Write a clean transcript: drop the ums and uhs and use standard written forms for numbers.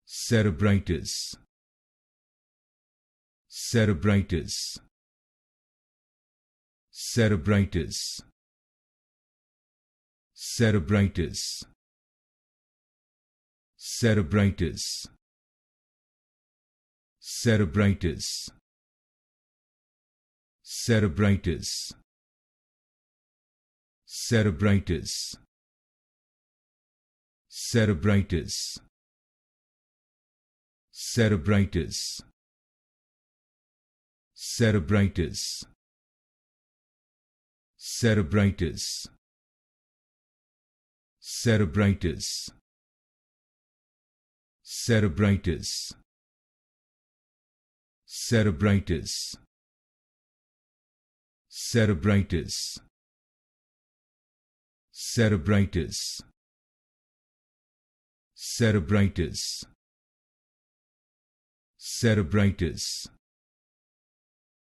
Cerebritis. Cerebritis. Cerebritis. Cerebritis. Cerebritis. Cerebritis. Cerebritis. Cerebritis. Cerebritis. Cerebritis. Cerebritis. Cerebritis. Cerebritis. Cerebritis. Cerebritis. Cerebritis. Cerebritis. Cerebritis. Cerebritis.